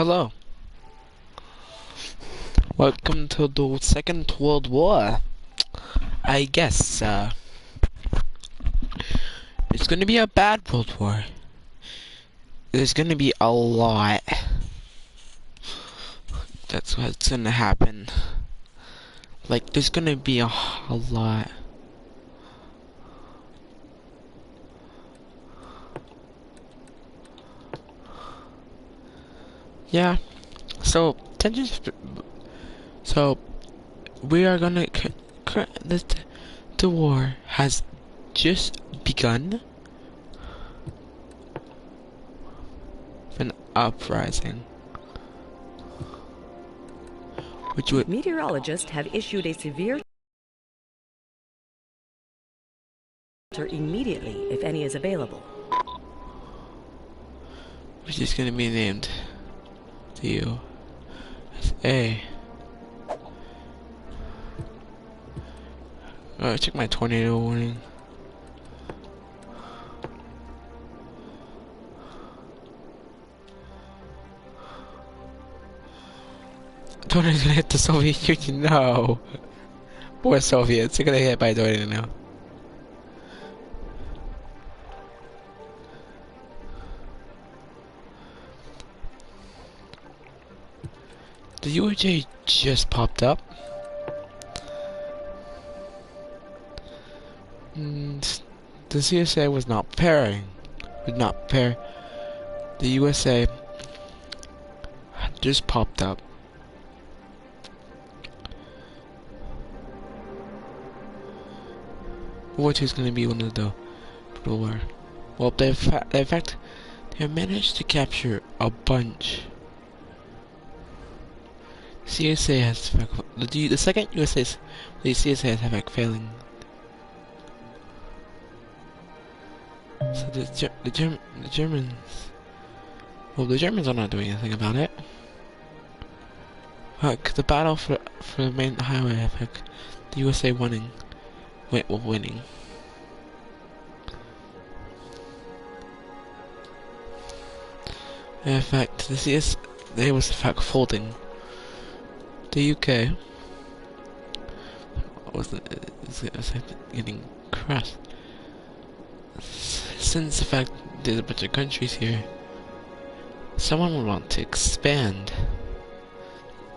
Hello. Welcome to the Second World War. I guess, it's gonna be a bad World War. There's gonna be a lot. That's what's gonna happen. Like, there's gonna be a lot. Yeah. So, tensions. So, we are gonna. The war has just begun. An uprising. Which would. Meteorologists have issued a severe immediately if any is available. Which is gonna be named USA. Check my tornado warning. Tornado's gonna hit the Soviet Union. No. Poor Soviets. They're gonna get hit by a tornado now. The UJ just popped up. The CSA was not preparing. Would not prepare. The USA had just popped up. War II is going to be one of the war. Well, in fact, they managed to capture a bunch. CSA has the second USA's the CSA has effect failing. So the Germans. Well, the Germans are not doing anything about it. The battle for the main highway effect, the USA winning. Winning. In fact, the CSA was in fact folding. The UK was getting crushed. Since the fact there's a bunch of countries here, someone would want to expand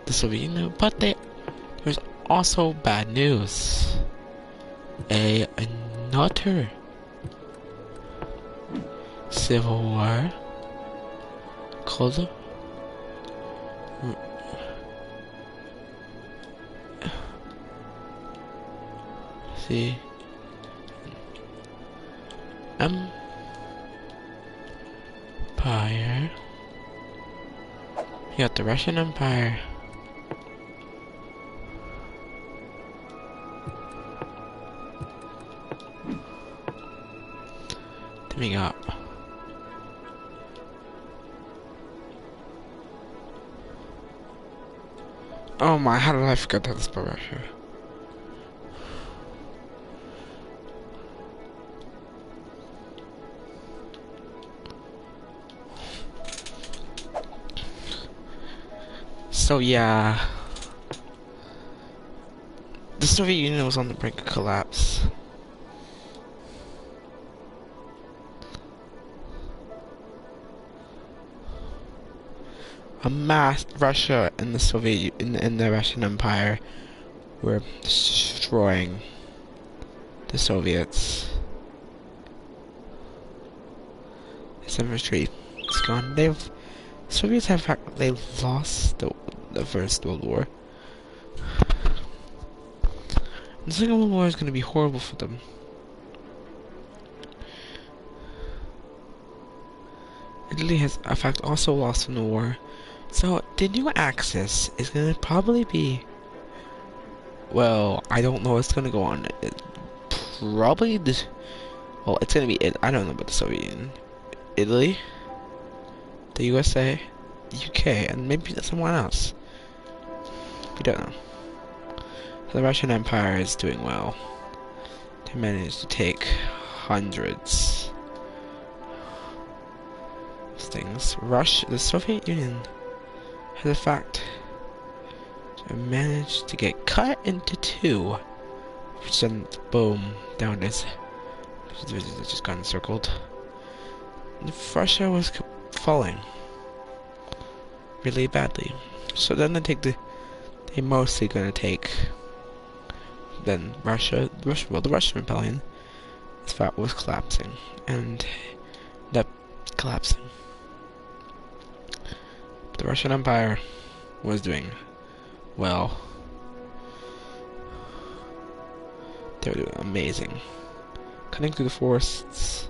the Soviet Union, but there's also bad news. Another civil war called Empire. You got the Russian Empire. Then we got oh my, how did I forget that this part right here? So yeah, the Soviet Union was on the brink of collapse. Russia and the Soviet in the Russian Empire were destroying the Soviets. This infantry is gone. Soviets have they lost the First World War. The Second World War is going to be horrible for them. Italy has, in fact, also lost in the war. So, the new Axis is going to probably be... Well, I don't know what's going to go on. Probably this... Well, it's going to be... I don't know about the Soviet Union. Italy, the USA, the UK, and maybe someone else. We don't know. The Russian Empire is doing well. They managed to take hundreds of things. The Soviet Union for the fact I managed to get cut into two, which then boom, down it is. It just got encircled. And Russia was falling really badly. So then they mostly gonna take. Then the Russian rebellion, was collapsing and ended up collapsing. But the Russian Empire was doing well. They were doing amazing. Cutting through the forests.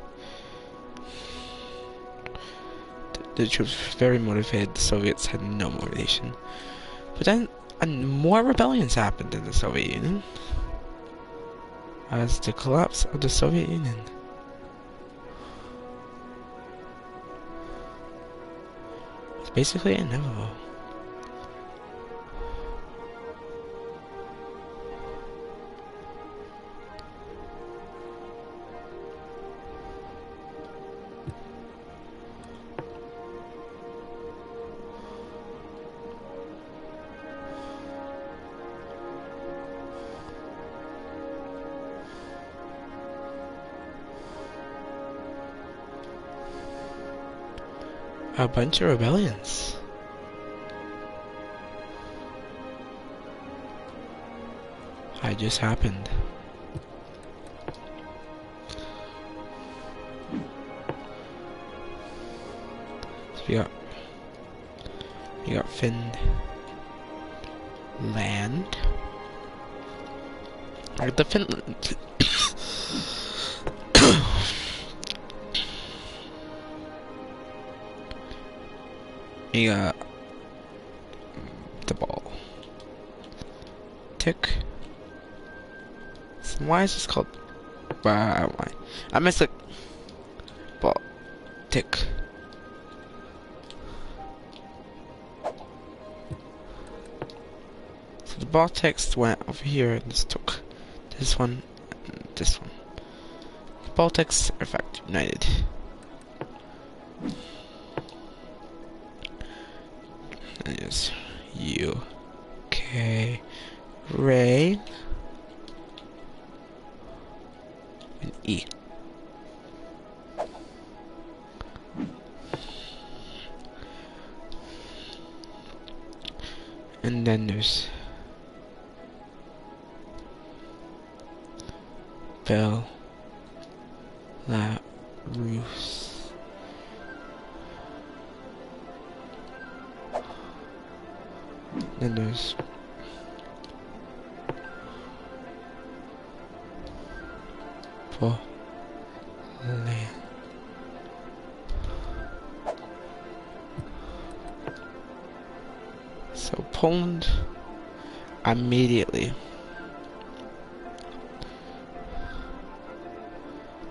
The troops were very motivated. The Soviets had no motivation. But then more rebellions happened in the Soviet Union. As the collapse of the Soviet Union. It's basically inevitable. A bunch of rebellions. It just happened. So you got Finland. Like the Finland. You got the ball. Tick. So why is this called? Why? I missed it. Ball. Tick. So the ball text went over here and this took this one and this one. The ball texts are in fact united. And it's UK Rain and E. And then there's Belarus. Then there's Poland. So Poland immediately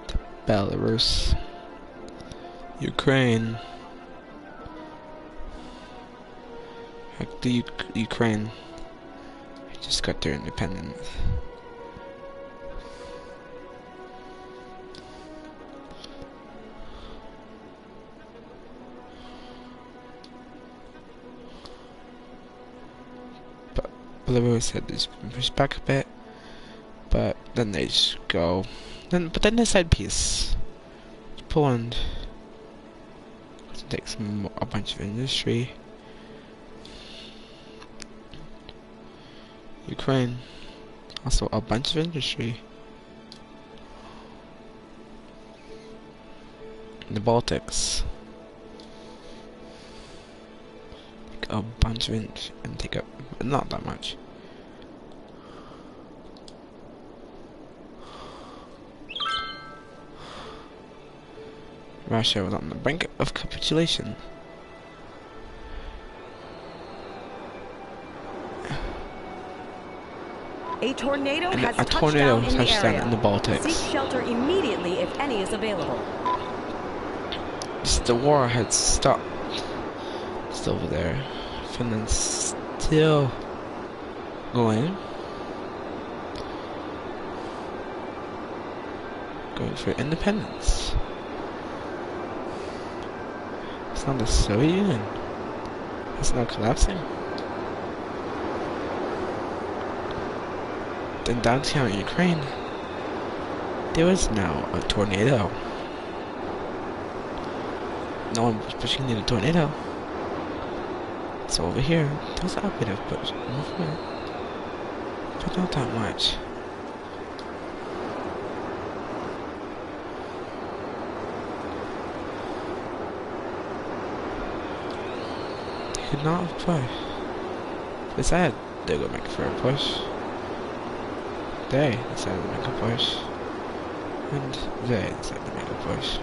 to Belarus, Ukraine. Like the Ukraine just got their independence. But Belarus had this pushed back a bit, but then they just go. But then they said peace. Poland takes a bunch of industry. Ukraine, also a bunch of industry. The Baltics, take a bunch of industry and take up not that much. Russia was on the brink of capitulation. A tornado has a tornado touched touched down down in the Baltics. Seek shelter immediately if any is available. The war had stopped. Still over there. Finland's still going. Going for independence. It's not the Soviet Union. It's now collapsing. In downtown Ukraine, there is now a tornado. No one was pushing near the tornado. So over here, there's a bit of push movement, but not that much. They could not have pushed. Decided they're gonna make for a push. They decided to make a push. And they decided to make a push.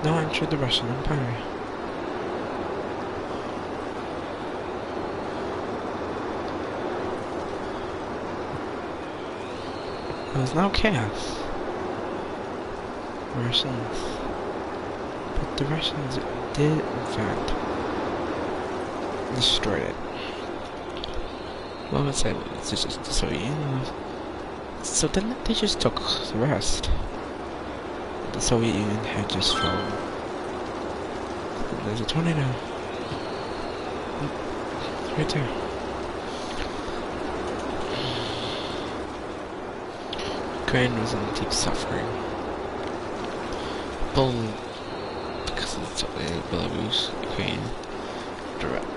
Now entered the Russian Empire. There's now chaos. Russians. But the Russians did, in fact, destroy it. Well, let's say it's just the Soviet Union. So then they just took the rest. The Soviet Union had just fallen. There's a tornado. Right there. Ukraine was in deep suffering. Because of Belarus, Ukraine,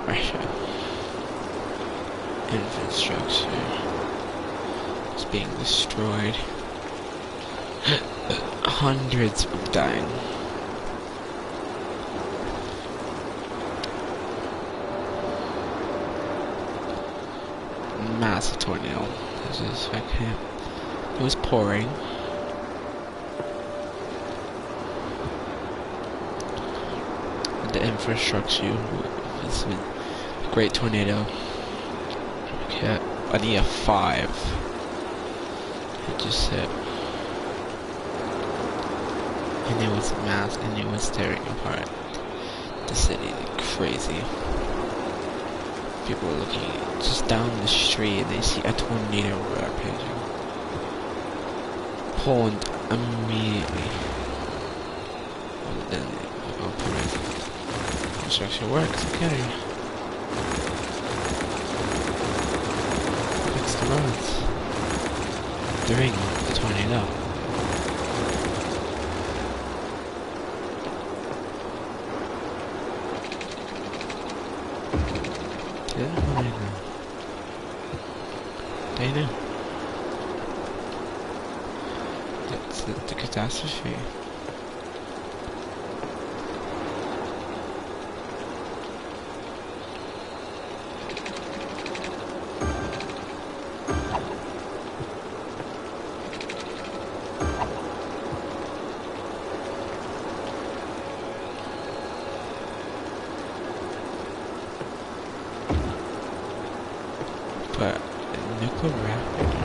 Russia. Infrastructure is being destroyed. Hundreds of dying. Massive tornado. This is okay. It was pouring. The infrastructure was a great tornado. Okay, an EF5. It just hit. And it was mass, and it was tearing apart the city like crazy. People were looking just down the street and they see a tornado rampaging. Poland immediately. Well, then they operate. Construction works, okay. Fix the roads during the tornado. They knew. That's the catastrophe. But nuclear reactor.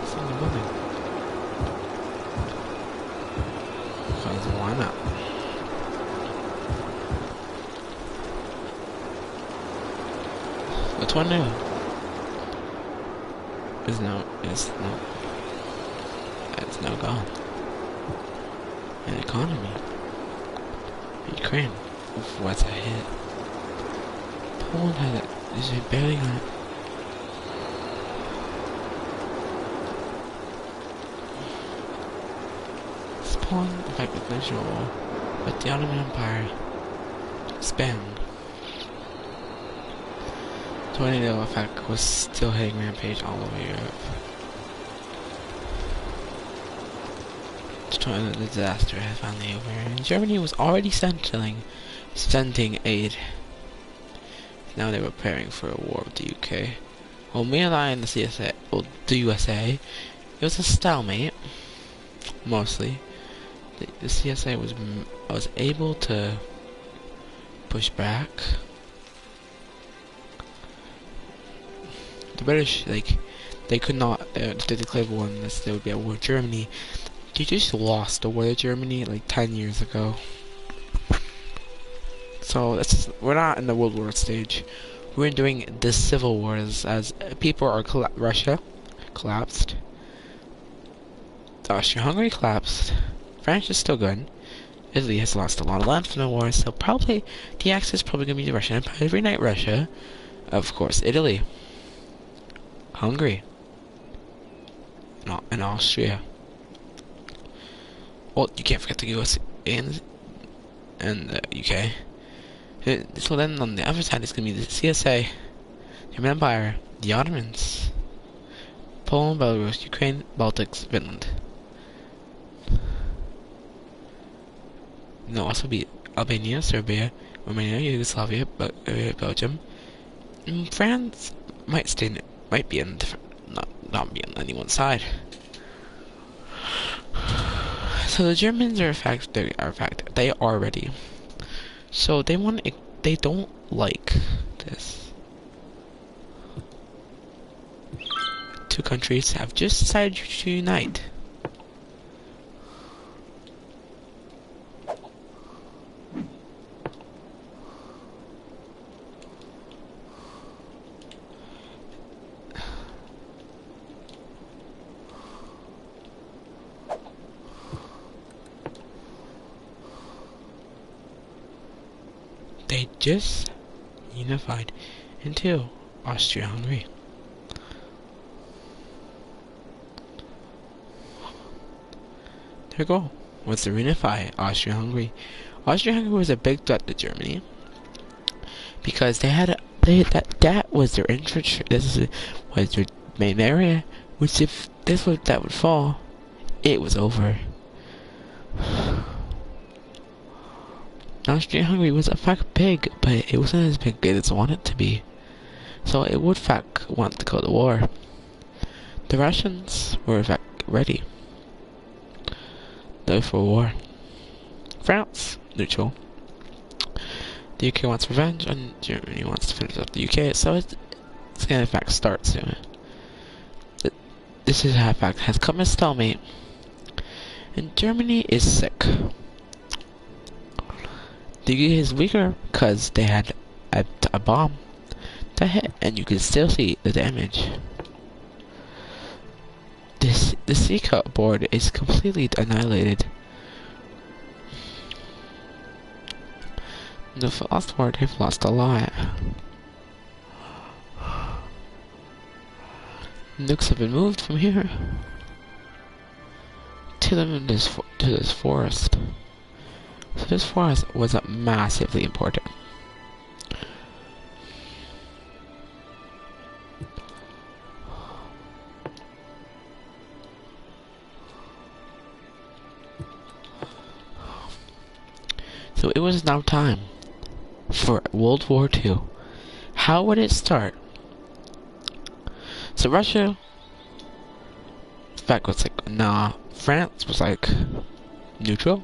It's in the building. Because why not? The tornado it's now gone. An economy. Ukraine. Oof, what's a hit? Poland had it. Is it barely on it? It's Poland, in fact, with national war, but the Ottoman Empire expanded. Tornado effect was still hitting rampage all over Europe. The disaster had finally over, and Germany was already sending aid. Now they were preparing for a war with the UK. Well, meanwhile in the CSA, well, the USA, it was a stalemate, mostly. The CSA was able to push back. The British, like, they could not, they declared war unless there would be a war with Germany. They just lost the war to Germany like 10 years ago. So we're not in the World War stage. we're doing the civil wars as people are Russia collapsed. Austria-Hungary collapsed. France is still good. Italy has lost a lot of land from the war, so probably the Axis is probably going to be the Russian Empire. Every night Russia, of course, Italy, Hungary, and Austria. Well, you can't forget the US and the UK. So then on the other side, it's going to be the CSA, German Empire, the Ottomans, Poland, Belarus, Ukraine, Baltics, Finland. And there'll also be Albania, Serbia, Romania, Yugoslavia, Belgium. And France might be on not be on anyone's side. So the Germans are they are ready. So they don't like this. Two countries have just decided to unite. They just unified into Austria-Hungary. Their goal was to reunify Austria-Hungary. Austria-Hungary was a big threat to Germany because that was their interest. Was their main area. Which if that would fall, it was over. Austria-Hungary was in fact big, but it wasn't as big as it wanted to be. So it would in fact want to go to war. The Russians were in fact ready. Though for war. France, neutral. The UK wants revenge, and Germany wants to finish up the UK, so it's gonna in fact start soon. This is how in fact has come a stalemate. And Germany is sick. The UK is weaker because they had a bomb that hit, and you can still see the damage. The Seacoast board is completely annihilated. The last war, they've lost a lot. Nukes have been moved from here to this forest. So this forest was massively important. So it was now time for World War II. How would it start? So Russia, in fact, was like, nah. France was like, neutral.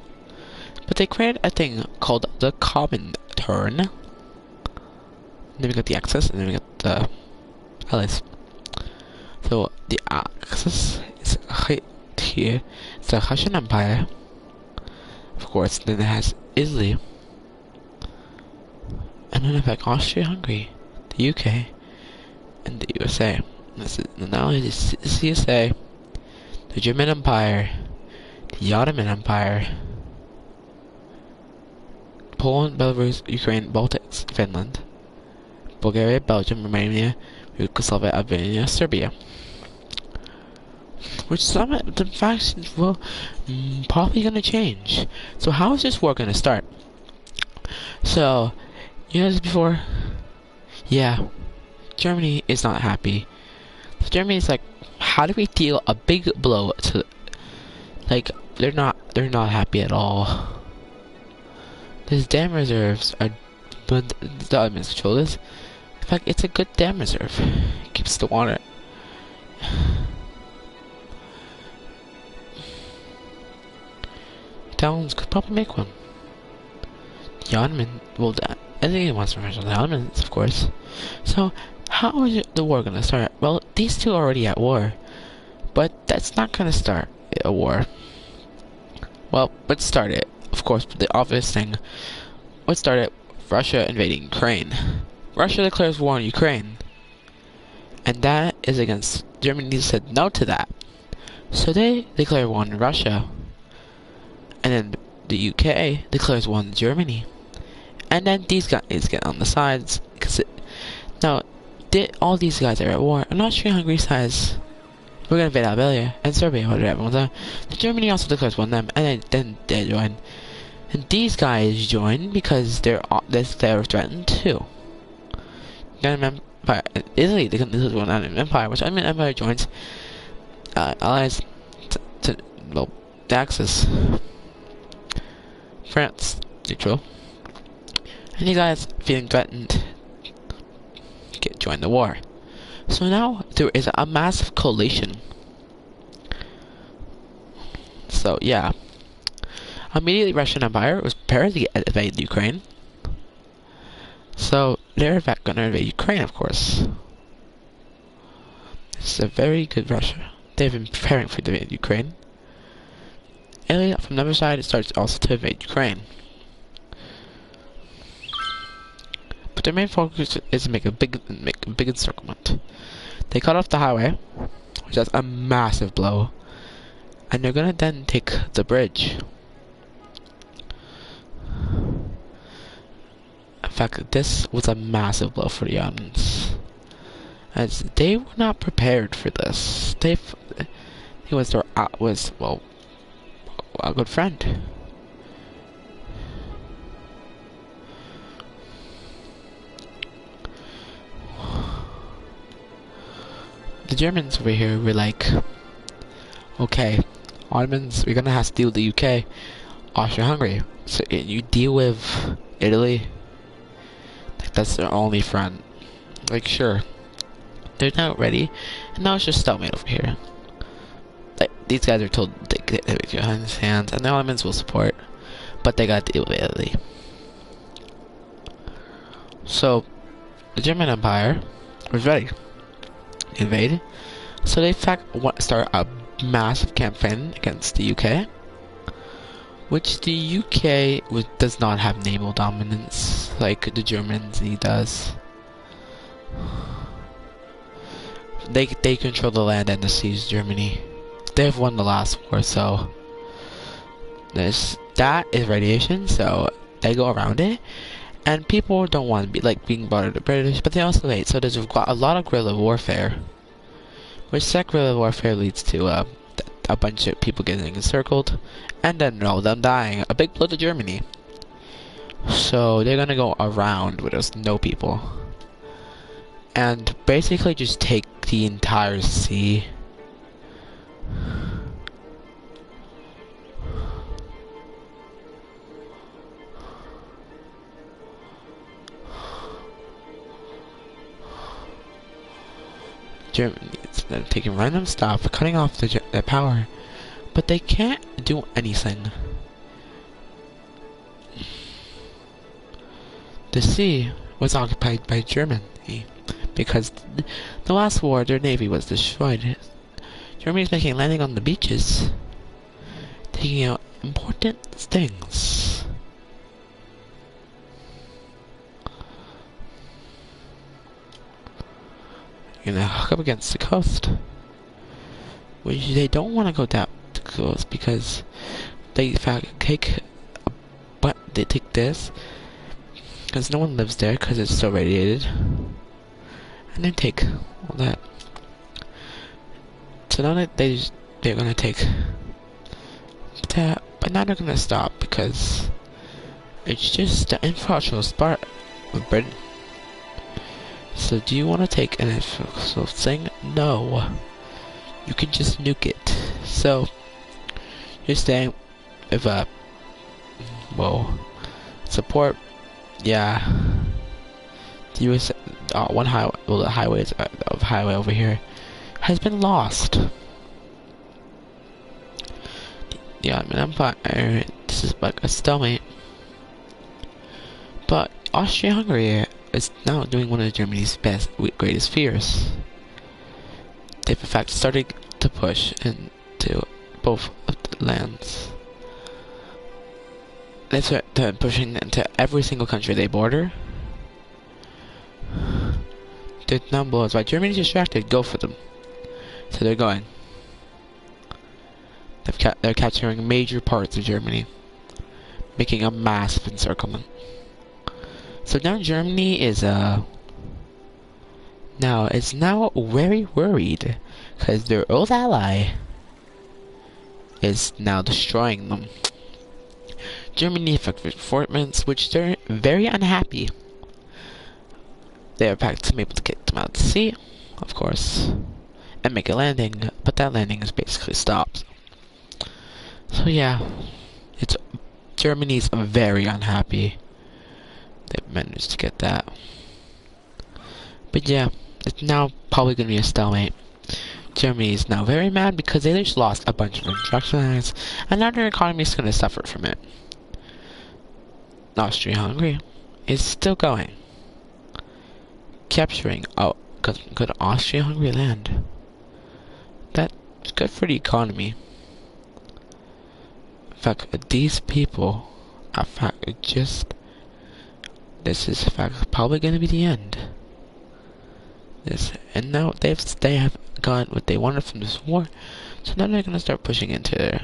But they created a thing called the Comintern. Then we got the Axis, and then we got the Allies. So the Axis is right here. It's the Russian Empire. Of course, then it has Italy. And then in fact Austria-Hungary, the UK, and the USA. And not only the CSA, the German Empire, the Ottoman Empire, Poland, Belarus, Ukraine, Baltics, Finland, Bulgaria, Belgium, Romania, Yugoslavia, Albania, Serbia. Which some of the factions will probably gonna change. So how is this war gonna start? So, you know this before? Yeah, Germany is not happy. So Germany is like, how do we deal a big blow to, like, they're not happy at all. These dam reserves are, but the elements control this. In fact, it's a good dam reserve. It keeps the water. Towns could probably make one. The Ottoman, well, anything wants to mention the Ottomans, of course. So, how is the war gonna start? Well, these two are already at war, but that's not gonna start a war. Well, let's start it. Of course, the obvious thing. Let's start it. Russia invading Ukraine. Russia declares war on Ukraine. And that is against Germany said no to that. So they declare war on Russia. And then the UK declares war on Germany. And then these guys get on the sides. Now, all these guys are at war. And Austria-Hungary says, we're going to invade Albania and Serbia, whatever. Germany also declares war on them. And then they join. And these guys join because they're threatened too. Then Italy, they can this is one empire, which empire joins allies to the Axis. France neutral, and you guys feeling threatened join the war. So now there is a massive coalition. So yeah, immediately Russian Empire was prepared to invade Ukraine. So they're gonna invade Ukraine, of course. This is a very good Russia. They've been preparing for the invade Ukraine. Italy, from the other side, it starts also to invade Ukraine. But their main focus is to make a big encirclement. They cut off the highway, which is a massive blow, and they're gonna then take the bridge. In fact, this was a massive blow for the Ottomans, as they were not prepared for this. He was a good friend. The Germans over here were like, okay, Ottomans, we're gonna have to deal with the UK, Austria-Hungary. So you deal with Italy. Like, that's their only friend. Like, sure, they're not ready, and now it's just stalemate over here. Like, these guys are told they make your hands, and the Ottomans will support, but they gotta deal with Italy. So the German Empire was ready to invade. So they in fact start a massive campaign against the UK, which the UK does not have naval dominance like the Germany does. They control the land and the seas. Germany, they've won the last war, so that is radiation. So they go around it, and people don't want to be like being bothered the British, but they also hate. So there's a lot of guerrilla warfare, which that guerrilla warfare leads to a bunch of people getting encircled, and then all of them dying. A big blow to Germany. So they're gonna go around where there's no people, and basically just take the entire sea. Germany is taking random stuff, cutting off their power, but they can't do anything. The sea was occupied by Germany because the last war their navy was destroyed. Germany is making landing on the beaches, taking out important things. You're gonna hook up against the coast, which they don't want to go down the coast because they in fact take this because no one lives there because it's so radiated, and then take all that. So now that they're gonna take that, but now they're gonna stop because it's just the infrastructural part of Britain. So do you want to take an infrastructural thing? No. You can just nuke it. So you're staying with support. Yeah. The US one highway, the highway over here has been lost. The Ottoman Empire, this is like a stalemate. But Austria-Hungary is now doing one of Germany's greatest fears. They've in fact started to push into both of the lands. They're pushing into every single country they border. they're down below. It's why Germany's distracted. Go for them. So they're going. They're capturing major parts of Germany, making a massive encirclement. So now Germany is now very worried because their old ally is now destroying them. Germany affected reinforcements, which they're very unhappy. They are back to be able to get them out to sea, of course, and make a landing, but that landing is basically stopped. So yeah, Germany's very unhappy. They managed to get that. But yeah, it's now probably going to be a stalemate. Germany is now very mad because they just lost a bunch of instruction lines, and now their economy is going to suffer from it. Austria-Hungary is still going. Capturing, good Austria-Hungary land. That's good for the economy. In fact, these people, this is in fact probably going to be the end. And now they have got what they wanted from this war, so now they're going to start pushing into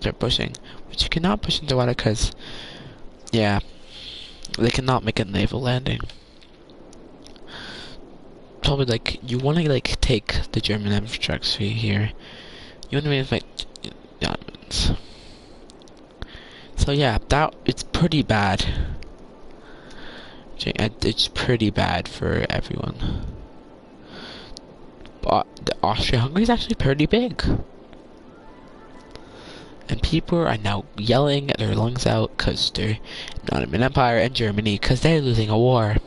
they're pushing, which you cannot push into water because, yeah, they cannot make a naval landing. Probably like you want to like take the German infrastructure here. You want to invite the Ottomans. So yeah, it's pretty bad. It's pretty bad for everyone. But the Austria-Hungary is actually pretty big. And people are now yelling their lungs out because they're not an empire, and Germany because they're losing a war.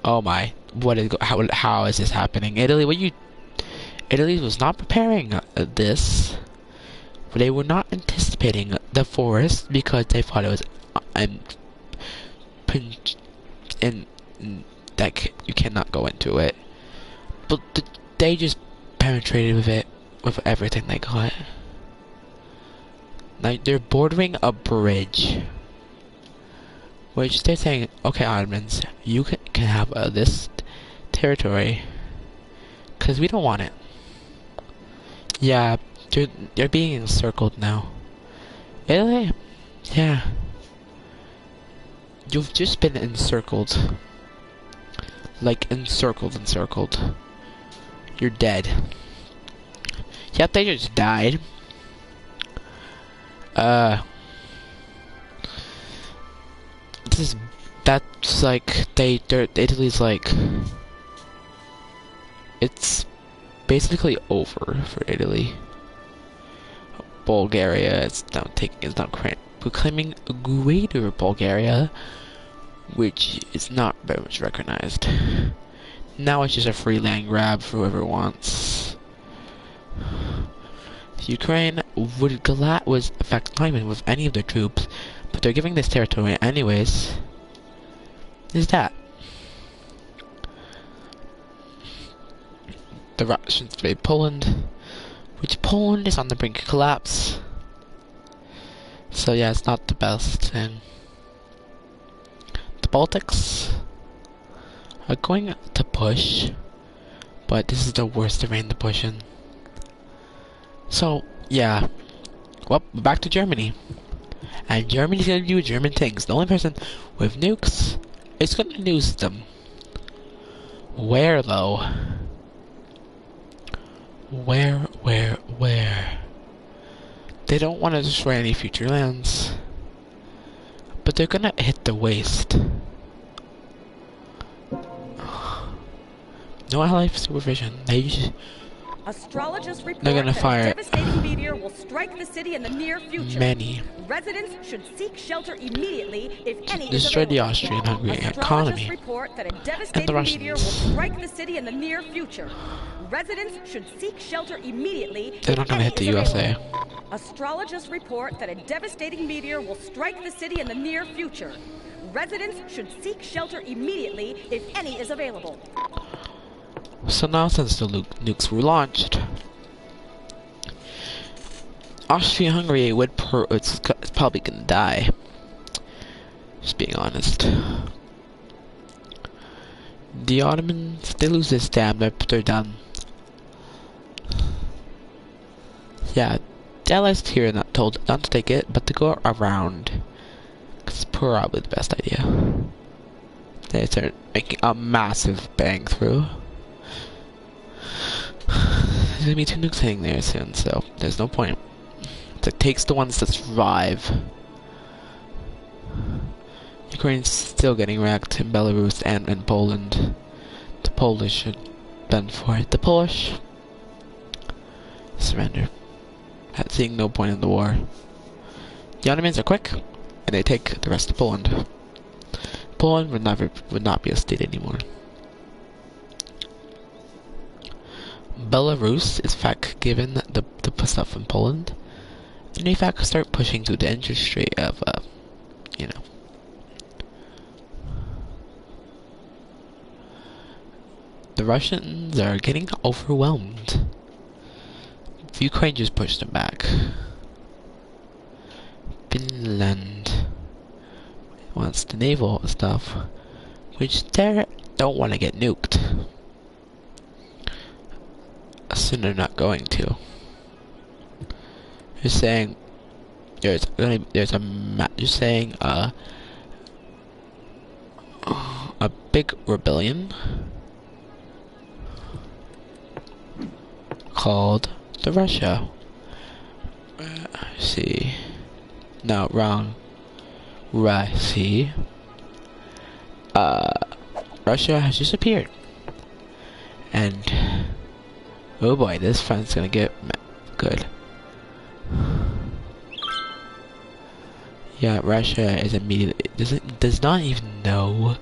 Oh my! How is this happening? Italy, Italy was not preparing this. They were not anticipating the forest because they thought it was that you cannot go into it. But they just penetrated with it with everything they got. Now they're bordering a bridge, which they're saying, okay, Ottomans, you can have this territory because we don't want it. Yeah, they're being encircled now. Italy? Yeah. You've just been encircled. Like, encircled. You're dead. Yep, they just died. That's like, Italy's like, it's basically over for Italy. Bulgaria is now proclaiming Greater Bulgaria, which is not very much recognized. Now it's just a free land grab for whoever wants. Ukraine was in fact not even with any of their troops, but they're giving this territory anyways. Is that? The Russians invade Poland, which Poland is on the brink of collapse. So yeah, it's not the best thing. The Baltics are going to push, but this is the worst terrain to push in. So yeah, well, back to Germany. And Germany's gonna do German things. The only person with nukes is gonna nuke them. Where though? Where? They don't want to destroy any future lands, but they're gonna hit the waste. No life supervision. Astrologists report They're gonna that fire a devastating meteor will strike the city in the near future. many. Residents should seek shelter immediately if any Destroy is the available. Austrian-Hungary Astrologists economy report that a and devastating the meteor will Russians. strike the city in the near future. Residents should seek shelter immediately. They're not gonna hit the USA. Astrologists report that a devastating meteor will strike the city in the near future. Residents should seek shelter immediately if any is available. So now, since the nukes were launched, Austria-Hungary it's probably gonna die. Just being honest. The Ottomans, they lose this dam, they're done. Yeah, the Allies here are not told not to take it, but to go around. It's probably the best idea. They start making a massive bang through. There's gonna be 2 nukes hitting there soon, so there's no point. It takes the ones that survive. Ukraine's still getting wrecked in Belarus and in Poland. The Polish should bend for it. The Polish surrender. Seeing no point in the war. The Ottomans are quick, and they take the rest of Poland. Poland would not be a state anymore. Belarus is in fact given the stuff in Poland, and they in fact start pushing to the interest rate of you know. The Russians are getting overwhelmed. Ukraine just pushed them back. Finland wants the naval stuff, which they don't want to get nuked. Soon they're not going to. You're saying you're saying a big rebellion called the Russia. See. No, wrong. See. Russia has just appeared. And oh boy, this front's gonna get good. Yeah, Russia is immediately does not even know.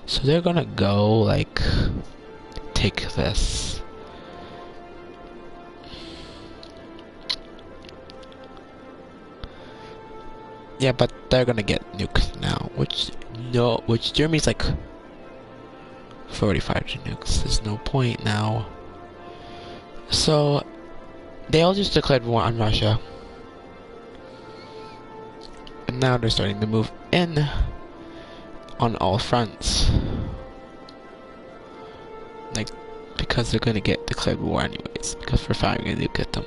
So they're gonna go like take this. Yeah, but they're gonna get nukes now, which Germany's like 45 nukes. There's no point now. So they all just declared war on Russia. And now they're starting to move in on all fronts. Like, because they're gonna get declared war anyways, because we're firing a nuke at them.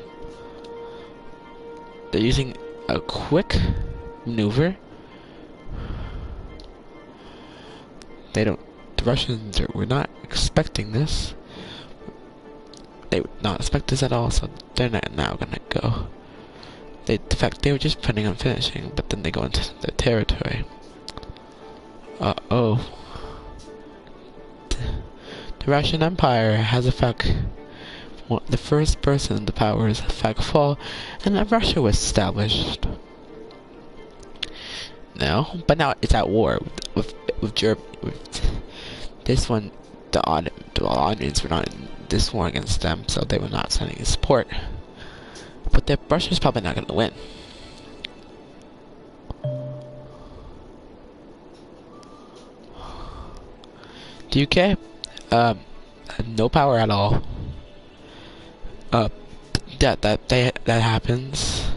They're using a quick maneuver. The Russians were not expecting this. They would not expect this at all, so they're not now gonna go. In fact, they were just planning on finishing, but then they go into their territory. Uh-oh. The Russian Empire has in fact the first person in the powers in fact fall, and then Russia was established. No, but now it's at war with Germany. This one, the Ottomans were not in this war against them, so they were not sending support. But Russia's probably not going to win. The UK, no power at all. That happens.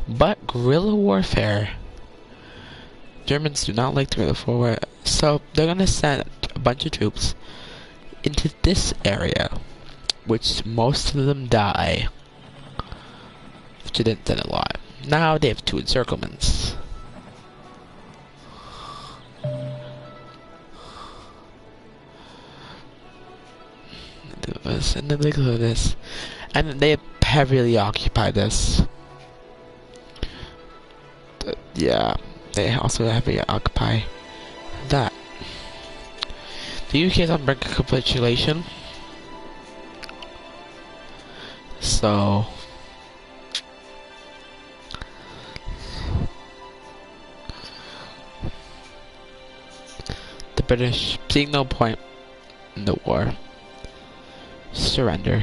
But guerrilla warfare. Germans do not like the guerrilla warfare, so they're gonna send a bunch of troops into this area, which most of them die. Which didn't send a lot. Now they have 2 encirclements. Do this, and then they do this, and then they heavily occupy this. Yeah, they also heavily occupy that. The UK is on brink of capitulation, so the British, seeing no point in the war, surrender.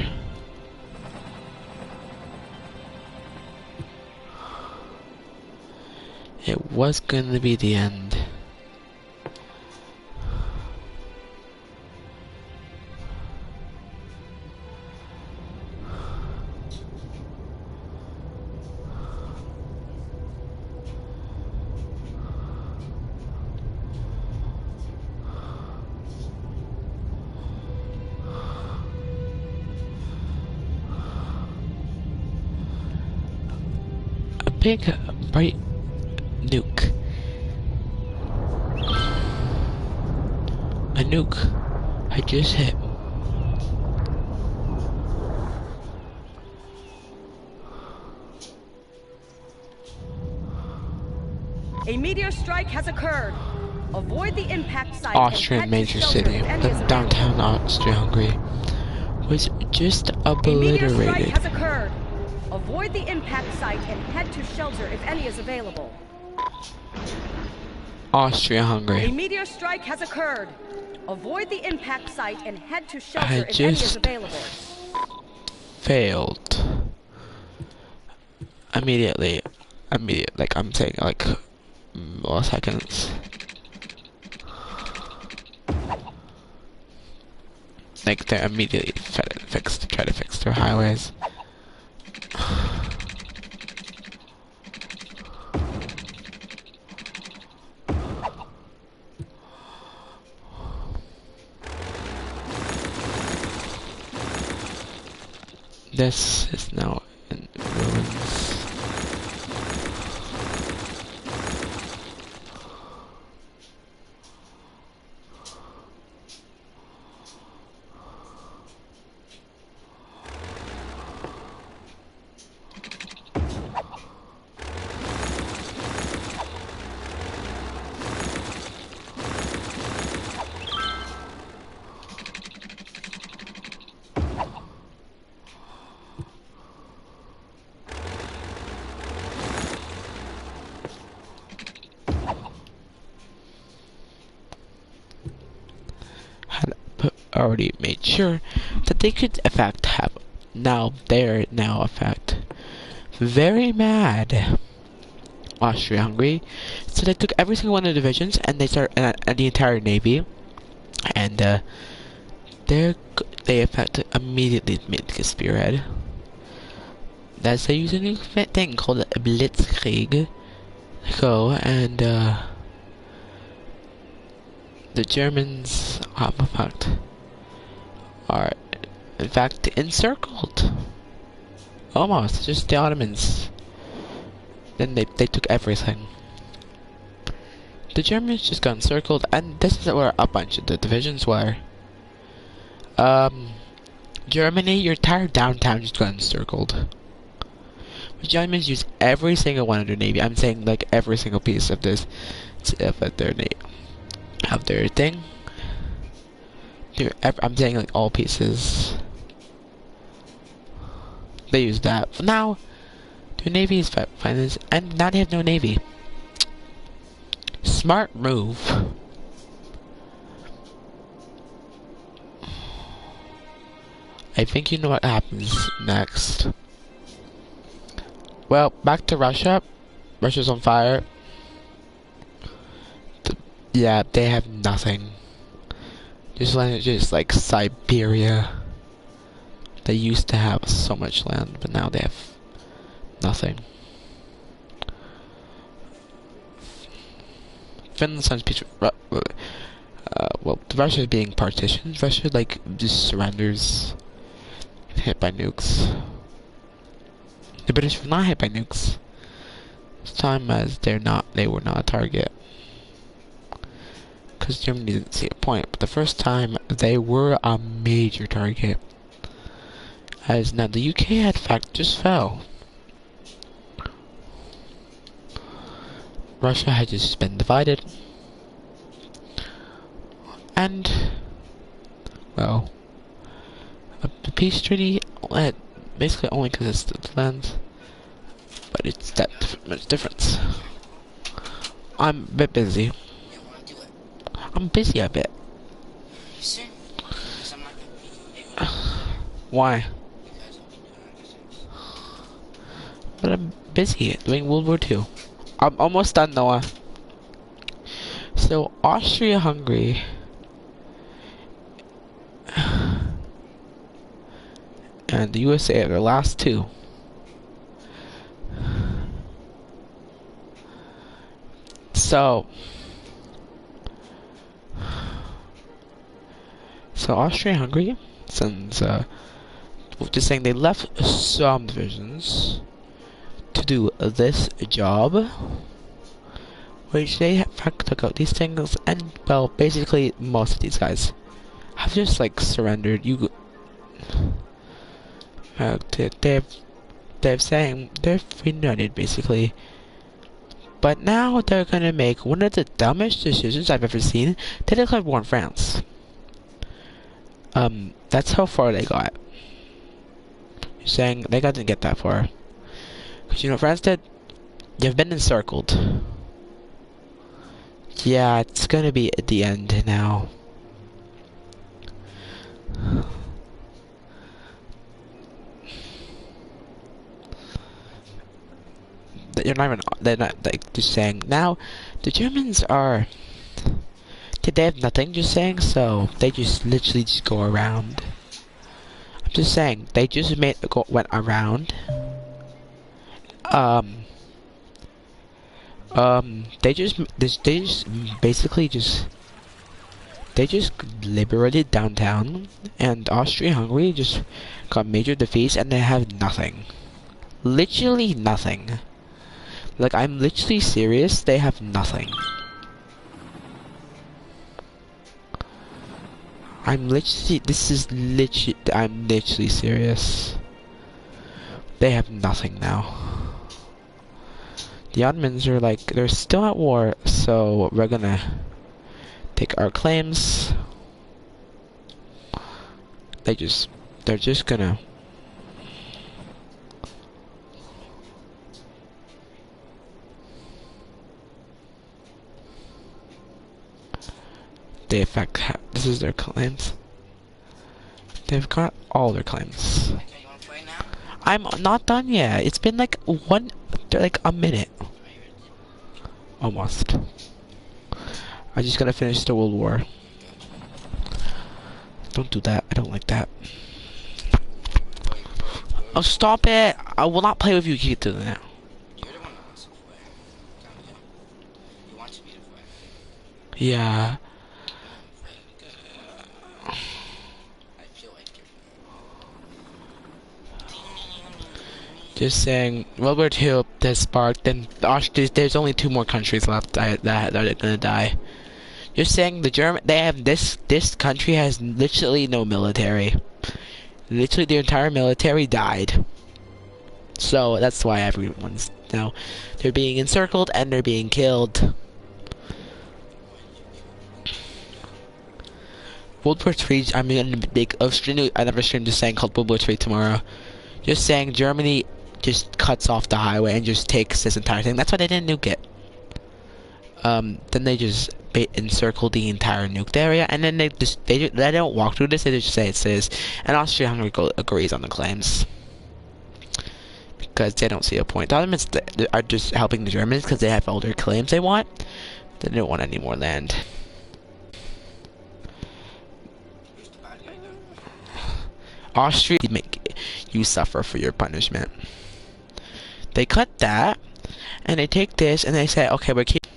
It was going to be the end. big bright nuke. A nuke I just hit. A meteor strike has occurred. Avoid the impact site. Austrian major city, the downtown Austria-Hungary, was just A meteor strike obliterated. has occurred. Avoid the impact site and head to shelter if any is available. A Austria-Hungary. meteor strike has occurred. Avoid the impact site and head to I shelter if any is just available. failed. Immediately, like I'm saying, like milliseconds. Like they're immediately try to fix their highways. This is now in ruins. Already made sure that they could in fact have they're now in fact very mad. Austria-Hungary, so they took every single one of the divisions and they started and the entire navy, and they in fact immediately made the spearhead. That's they use a new thing called a blitzkrieg. Go and the Germans are in fact encircled. Almost, just the Ottomans. Then they took everything. The Germans just got encircled, and this is where a bunch of the divisions were. Germany, your entire downtown just got encircled. The Germans use every single one of their navy. I'm saying like every single piece of this, of their thing. I'm saying like all pieces. They use that. For now, their navy is fine, and now they have no navy. Smart move. I think you know what happens next. Well, back to Russia. Russia's on fire. Yeah, they have nothing. Just like Siberia. They used to have so much land, but now they have nothing. Finland signs peace. Well, Russia is being partitioned. Russia like just surrenders. Hit by nukes. The British were not hit by nukes. This time, as they were not a target. Because Germany didn't see a point. But the first time, they were a major target. As now the UK had in fact just fell. Russia had just been divided. And, well, the peace treaty basically only consists of land. But it's that much difference. I'm a bit busy. I'm busy a bit. Why? But I'm busy doing World War II. I'm almost done, Noah. So, Austria-Hungary and the USA are the last two. So Austria-Hungary sends, just saying they left some divisions to do this job, which they took out these things, and well, basically most of these guys have just like surrendered. They've saying they're united basically, but now they're gonna make one of the dumbest decisions I've ever seen. They declared war on France. That's how far they got. You're saying they didn't get that far, because you know France did. You've been encircled. Yeah, it's gonna be at the end now. You're not even. They're not like just saying. Now, the Germans are. They have nothing. Just saying. So they just literally just go around. I'm just saying. They just went around. They just basically just. They just liberated downtown, and Austria-Hungary just got major defeats, and they have nothing. Literally nothing. Like, I'm literally serious, they have nothing. I'm literally serious. They have nothing now. The Ottomans are like, they're still at war, so we're gonna take our claims. They're just gonna. They affect. This is their claims. They've got all their claims. Okay, you wanna play now? I'm not done yet. It's been like a minute. Almost. I just gotta finish the World War. Don't do that. I don't like that. Oh, stop it! I will not play with you. You do that. You're the one that wants to play. You want me to play. Yeah. I feel like it. Just saying, World War II has sparked, and there's only 2 more countries left that are gonna die. Just saying, this country has literally no military. Literally, the entire military died. So that's why everyone's now they're being encircled and they're being killed. World War III. I'm gonna make another stream just saying called World War III tomorrow. Just saying Germany just cuts off the highway and just takes this entire thing. That's why they didn't nuke it. Then they just encircle the entire nuked area, and then they don't walk through this. They just say it says, and Austria-Hungary agrees on the claims because they don't see a point. The Ottomans are just helping the Germans because they have all their claims they want. They don't want any more land. Austria make you suffer for your punishment. They cut that, and they take this, and they say, okay, we're keeping.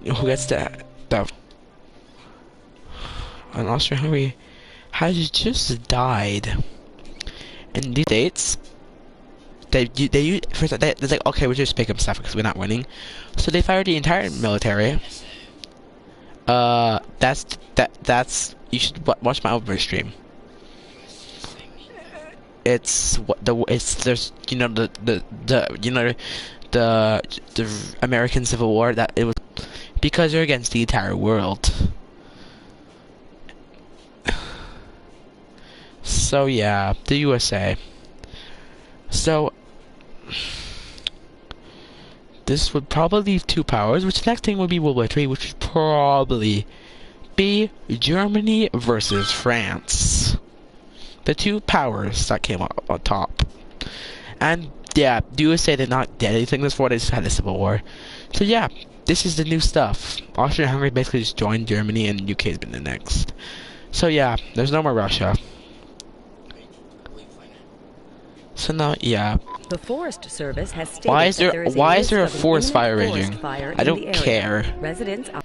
Who gets that? And Austria-Hungary has just died. And these states, they're like, okay, we'll just make them suffer because we're not winning. So they fired the entire military. That's you should watch my over stream. It's there's the American Civil War, that it was because they're against the entire world. So yeah, the USA. So this would probably leave 2 powers, which the next thing would be World War III, which would probably be Germany versus France. The 2 powers that came up on top. And yeah, the USA did not get anything this war, they just had a civil war. So yeah, this is the new stuff. Austria-Hungary basically just joined Germany, and UK's been the next. So yeah, there's no more Russia. So now, yeah. The Forest Service has stated Why is that there is there a risk of an forest fire imminent raging? forest fire I in don't the area. care. Residents are